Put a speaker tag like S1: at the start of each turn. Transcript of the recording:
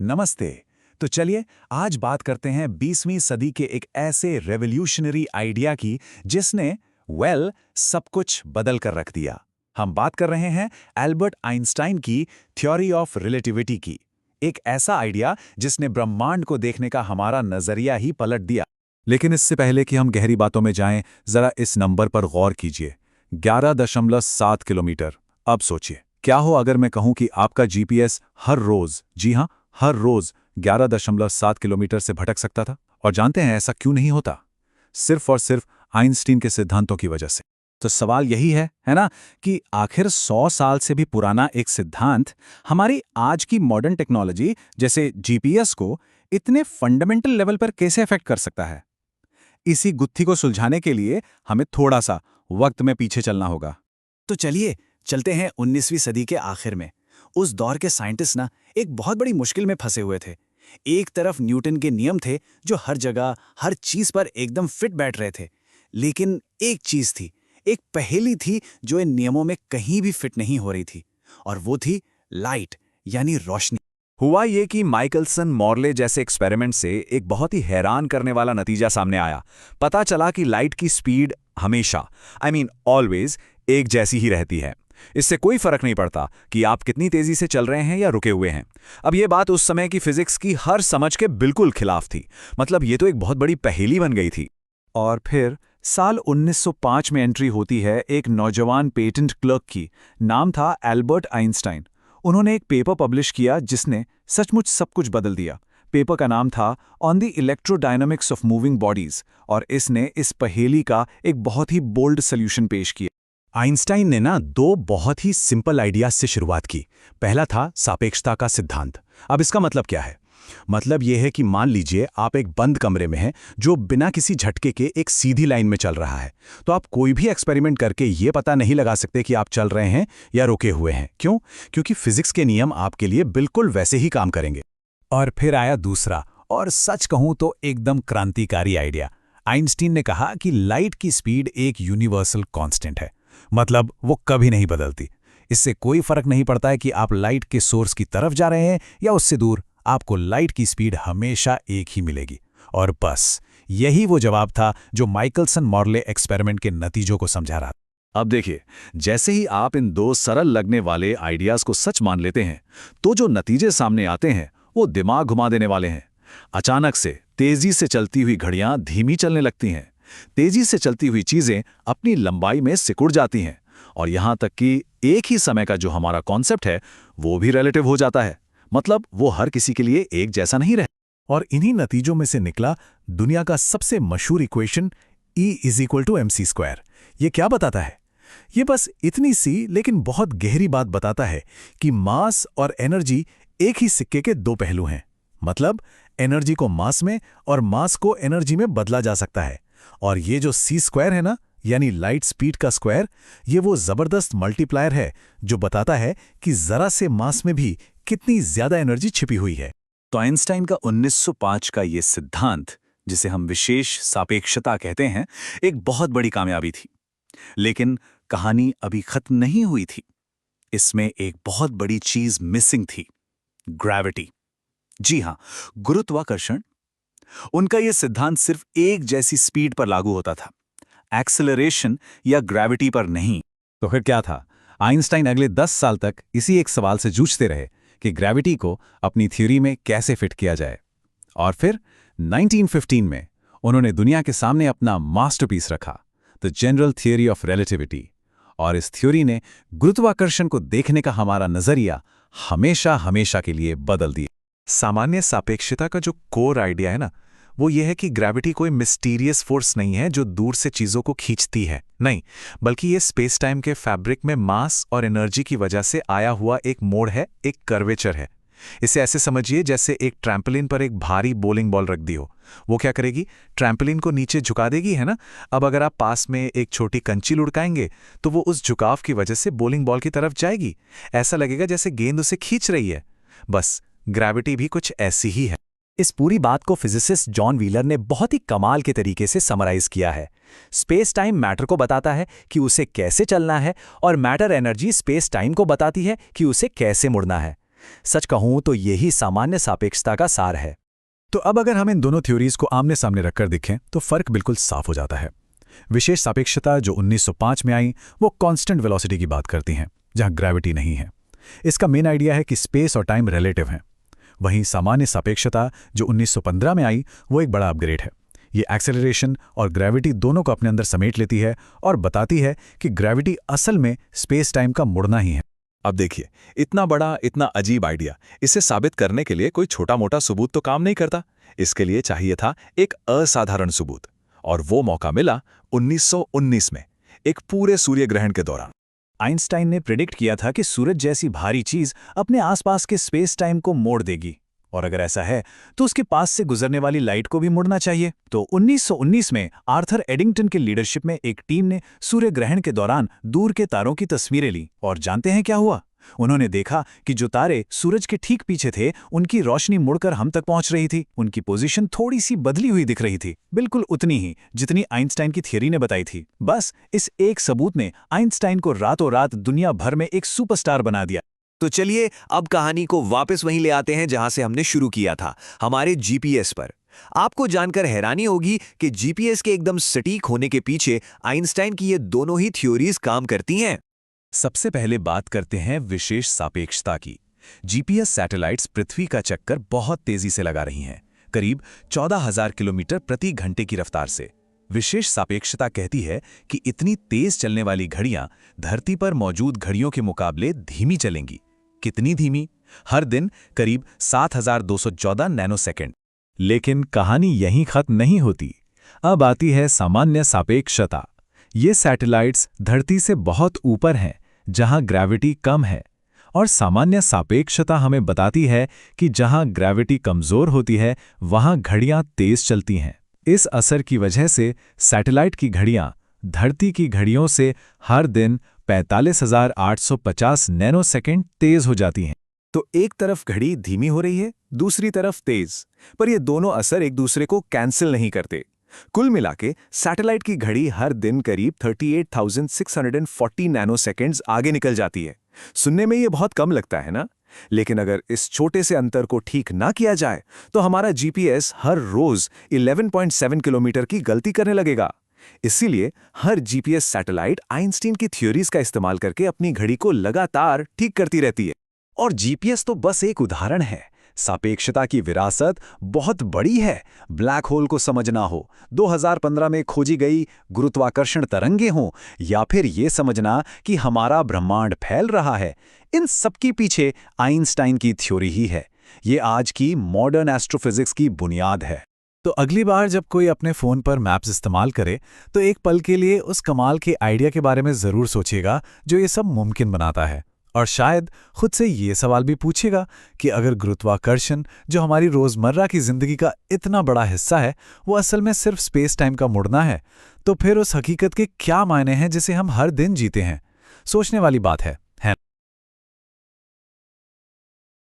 S1: नमस्ते। तो चलिए आज बात करते हैं 20वीं सदी के एक ऐसे रेवोल्यूशनरी आइडिया की जिसने सब कुछ बदल कर रख दिया। हम बात कर रहे हैं एल्बर्ट आइंस्टाइन की थ्योरी ऑफ रिलेटिविटी की। एक ऐसा आइडिया जिसने ब्रह्मांड को देखने का हमारा नजरिया ही पलट दिया। लेकिन इससे पहले कि हम गहरी बातों में जाएं, जरा इस नंबर पर गौर कीजिए। 11.7 किलोमीटर। अब सोचिए, क्या हो अगर मैं कहूं कि आपका जीपीएस हर रोज, जी हां, हर रोज 11.7 किलोमीटर से भटक सकता था। और जानते हैं ऐसा क्यों नहीं होता? सिर्फ और सिर्फ आइंस्टीन के सिद्धांतों की वजह से। तो सवाल यही है ना, कि आखिर 100 साल से भी पुराना एक सिद्धांत हमारी आज की मॉडर्न टेक्नोलॉजी जैसे जीपीएस को इतने फंडामेंटल लेवल पर कैसे अफेक्ट कर सकता है? इसी गुत्थी को सुलझाने के लिए हमें थोड़ा सा वक्त में पीछे चलना होगा।
S2: तो चलिए चलते हैं 19वीं सदी के आखिर में। उस दौर के साइंटिस्ट ना एक बहुत बड़ी मुश्किल में फंसे हुए थे। एक तरफ न्यूटन के नियम थे जो हर जगह हर चीज पर एकदम फिट बैठ रहे थे, लेकिन एक चीज थी, एक पहेली थी जो इन नियमों में कहीं भी फिट नहीं हो रही थी, और वो थी लाइट, यानी रोशनी।
S1: हुआ ये कि माइकलसन मॉर्ले जैसे एक्सपेरिमेंट से एक बहुत ही हैरान करने वाला नतीजा सामने आया। पता चला कि लाइट की स्पीड हमेशा, ऑलवेज, एक जैसी ही रहती है। इससे कोई फर्क नहीं पड़ता कि आप कितनी तेजी से चल रहे हैं या रुके हुए हैं। अब ये बात उस समय की फिजिक्स की हर समझ के बिल्कुल खिलाफ थी। मतलब ये तो एक बहुत बड़ी पहेली बन गई थी। और फिर साल 1905 में एंट्री होती है एक नौजवान पेटेंट क्लर्क की। नाम था एल्बर्ट आइंस्टाइन। उन्होंने एक पेपर पब्लिश किया जिसने सचमुच सब कुछ बदल दिया। पेपर का नाम था on the electrodynamics of moving bodies, और इसने इस पहेली का एक बहुत ही बोल्ड सोल्यूशन पेश किया। आइंस्टाइन ने ना दो बहुत ही सिंपल आइडियाज से शुरुआत की। पहला था सापेक्षता का सिद्धांत। अब इसका मतलब क्या है? मतलब यह है कि मान लीजिए आप एक बंद कमरे में हैं जो बिना किसी झटके के एक सीधी लाइन में चल रहा है। तो आप कोई भी एक्सपेरिमेंट करके ये पता नहीं लगा सकते कि आप चल रहे हैं या रुके हुए हैं। क्यों? क्योंकि फिजिक्स के नियम आपके लिए बिल्कुल वैसे ही काम करेंगे। और फिर आया दूसरा, और सच कहूं तो एकदम क्रांतिकारी आइडिया। आइंस्टीन ने कहा कि लाइट की स्पीड एक यूनिवर्सल कांस्टेंट है। मतलब वो कभी नहीं बदलती। इससे कोई फर्क नहीं पड़ता है कि आप लाइट के सोर्स की तरफ जा रहे हैं या उससे दूर, आपको लाइट की स्पीड हमेशा एक ही मिलेगी। और बस यही वो जवाब था जो माइकलसन मॉर्ले एक्सपेरिमेंट के नतीजों को समझा रहा। अब देखिए, जैसे ही आप इन दो सरल लगने वाले आइडियाज को सच मान लेते हैं, तो जो नतीजे सामने आते हैं वो दिमाग घुमा देने वाले हैं। अचानक से तेजी से चलती हुई घड़ियां धीमी चलने लगती हैं। तेजी से चलती हुई चीजें अपनी लंबाई में सिकुड़ जाती हैं, और यहां तक कि एक ही समय का जो हमारा कॉन्सेप्ट है वो भी रिलेटिव हो जाता है। मतलब वो हर किसी के लिए एक जैसा नहीं रहे। और इन्हीं नतीजों में से निकला दुनिया का सबसे मशहूर इक्वेशन E=mc²। ये क्या बताता है? ये बस इतनी सी लेकिन बहुत गहरी बात बताता है कि मास और एनर्जी एक ही सिक्के के दो पहलू हैं। मतलब एनर्जी को मास में और मास को एनर्जी में बदला जा सकता है। और ये जो c² है ना, यानी लाइट स्पीड का स्क्वायर, ये वो जबरदस्त मल्टीप्लायर है जो बताता है कि जरा से मास में भी कितनी ज्यादा एनर्जी छिपी हुई है। तो आइंस्टाइन का 1905 का ये सिद्धांत, जिसे हम विशेष सापेक्षता कहते हैं, एक बहुत बड़ी कामयाबी थी। लेकिन कहानी अभी खत्म नहीं हुई थी। इसमें एक बहुत बड़ी चीज मिसिंग थी, ग्रेविटी। जी हां, गुरुत्वाकर्षण। उनका यह सिद्धांत सिर्फ एक जैसी स्पीड पर लागू होता था, एक्सेलरेशन या ग्रेविटी पर नहीं। तो फिर क्या था? आइंस्टाइन अगले 10 साल तक इसी एक सवाल से जूझते रहे कि ग्रेविटी को अपनी थ्योरी में कैसे फिट किया जाए। और फिर 1915 में उन्होंने दुनिया के सामने अपना मास्टरपीस रखा, the general theory of relativity. और इस थ्योरी ने गुरुत्वाकर्षण को देखने का हमारा नजरिया हमेशा हमेशा के लिए बदल दिया। सामान्य सापेक्षता का जो कोर आइडिया है ना, वो ये है कि ग्रेविटी कोई मिस्टीरियस फोर्स नहीं है जो दूर से चीजों को खींचती है। नहीं, बल्कि ये स्पेस टाइम के फैब्रिक में मास और एनर्जी की वजह से आया हुआ एक मोड़ है, एक कर्वेचर है। इसे ऐसे समझिए जैसे एक ट्रैम्पोलिन पर एक भारी बोलिंग बॉल रख दी हो। वो क्या करेगी? ट्रैम्पोलिन को नीचे झुका देगी, है ना। अब अगर आप पास में एक छोटी कंची लुढ़काएंगे तो वो उस झुकाव की वजह से बोलिंग बॉल की तरफ जाएगी। ऐसा लगेगा जैसे गेंद उसे खींच रही है। बस ग्रेविटी भी कुछ ऐसी ही है।
S2: इस पूरी बात को फिजिसिस्ट जॉन व्हीलर ने बहुत ही कमाल के तरीके से समराइज किया है। स्पेस टाइम मैटर को बताता है कि उसे कैसे चलना है, और मैटर एनर्जी स्पेस टाइम को बताती है कि उसे कैसे मुड़ना है।
S1: सच कहूं तो यही सामान्य सापेक्षता का सार है।
S3: तो अब अगर हम इन दोनों थ्योरीज को आमने सामने रखकर देखें तो फर्क बिल्कुल साफ हो जाता है। विशेष सापेक्षता जो 1905 में आई वो कांस्टेंट वेलोसिटी की बात करती हैं, जहां ग्रेविटी नहीं है। इसका मेन आइडिया है कि स्पेस और टाइम रिलेटिव हैं। वहीं सामान्य सापेक्षता जो 1915 में आई वो एक बड़ा अपग्रेड है। ये एक्सेलरेशन और ग्रेविटी दोनों को अपने अंदर समेट लेती है और बताती है कि ग्रेविटी असल में स्पेस टाइम का मुड़ना ही है।
S4: अब देखिए, इतना बड़ा, इतना अजीब आइडिया, इसे साबित करने के लिए कोई छोटा मोटा सबूत तो काम नहीं करता। इसके लिए चाहिए था एक असाधारण सबूत, और वो मौका मिला 1919 में, एक पूरे सूर्य ग्रहण के दौरान।
S2: आइंस्टाइन ने प्रिडिक्ट किया था कि सूरज जैसी भारी चीज अपने आसपास के स्पेस टाइम को मोड़ देगी, और अगर ऐसा है तो उसके पास से गुजरने वाली लाइट को भी मुड़ना चाहिए। तो 1919 में आर्थर एडिंगटन के लीडरशिप में एक टीम ने सूर्य ग्रहण के दौरान दूर के तारों की तस्वीरें ली, और जानते हैं क्या हुआ? उन्होंने देखा कि जो तारे सूरज के ठीक पीछे थे उनकी रोशनी मुड़कर हम तक पहुंच रही थी। उनकी पोजीशन थोड़ी सी बदली हुई दिख रही थी, बिल्कुल उतनी ही जितनी आइंस्टाइन की थियरी ने बताई थी। बस इस एक सबूत ने आइंस्टाइन को रातों रात दुनिया भर में एक सुपरस्टार बना दिया।
S1: तो चलिए अब कहानी को वापस वहीं ले आते हैं जहां से हमने शुरू किया था, हमारे जीपीएस पर। आपको जानकर हैरानी होगी कि जीपीएस के एकदम सटीक होने के पीछे आइंस्टाइन की ये दोनों ही थ्योरीज काम करती हैं।
S3: सबसे पहले बात करते हैं विशेष सापेक्षता की। जीपीएस सैटेलाइट्स पृथ्वी का चक्कर बहुत तेजी से लगा रही हैं, करीब 14,000 किलोमीटर प्रति घंटे की रफ्तार से। विशेष सापेक्षता कहती है कि इतनी तेज चलने वाली घड़ियां धरती पर मौजूद घड़ियों के मुकाबले धीमी चलेंगी। कितनी धीमी? हर दिन करीब 7,214 नैनोसेकंड। लेकिन कहानी यहीं खत्म नहीं होती। अब आती है सामान्य सापेक्षता। ये सैटेलाइट्स धरती से बहुत ऊपर हैं, जहां ग्रेविटी कम है, और सामान्य सापेक्षता हमें बताती है कि जहां ग्रेविटी कमजोर होती है वहां घड़ियां तेज चलती हैं। इस असर की वजह से सैटेलाइट की घड़ियां धरती की घड़ियों से हर दिन 45,850 नैनोसेकंड तेज हो जाती हैं।
S2: तो एक तरफ घड़ी धीमी हो रही है, दूसरी तरफ तेज, पर ये दोनों असर एक दूसरे को कैंसिल नहीं करते। कुल मिलाके सैटेलाइट की घड़ी हर दिन करीब 38,640 नैनोसेकंड्स आगे निकल जाती है। सुनने में ये बहुत कम लगता है ना? लेकिन अगर इस छोटे से अंतर को ठीक ना किया जाए तो हमारा जीपीएस हर रोज 11.7 किलोमीटर की गलती करने लगेगा। इसीलिए हर जीपीएस सैटेलाइट आइंस्टीन की थ्योरीज का इस्तेमाल करके अपनी घड़ी को लगातार ठीक करती रहती है।
S1: और जीपीएस तो बस एक उदाहरण है। सापेक्षता की विरासत बहुत बड़ी है। ब्लैक होल को समझना हो, 2015 में खोजी गई गुरुत्वाकर्षण तरंगें हों, या फिर ये समझना कि हमारा ब्रह्मांड फैल रहा है, इन सबके पीछे आइंस्टाइन की थ्योरी ही है। ये आज की मॉडर्न एस्ट्रोफिजिक्स की बुनियाद है।
S3: तो अगली बार जब कोई अपने फ़ोन पर मैप्स इस्तेमाल करे तो एक पल के लिए उस कमाल के आइडिया के बारे में ज़रूर सोचिएगा जो ये सब मुमकिन बनाता है। और शायद खुद से ये सवाल भी पूछेगा कि अगर गुरुत्वाकर्षण, जो हमारी रोज़मर्रा की ज़िंदगी का इतना बड़ा हिस्सा है, वो असल में सिर्फ स्पेस टाइम का मुड़ना है, तो फिर उस हकीकत के क्या मायने हैं जिसे हम हर दिन जीते हैं? सोचने वाली बात है।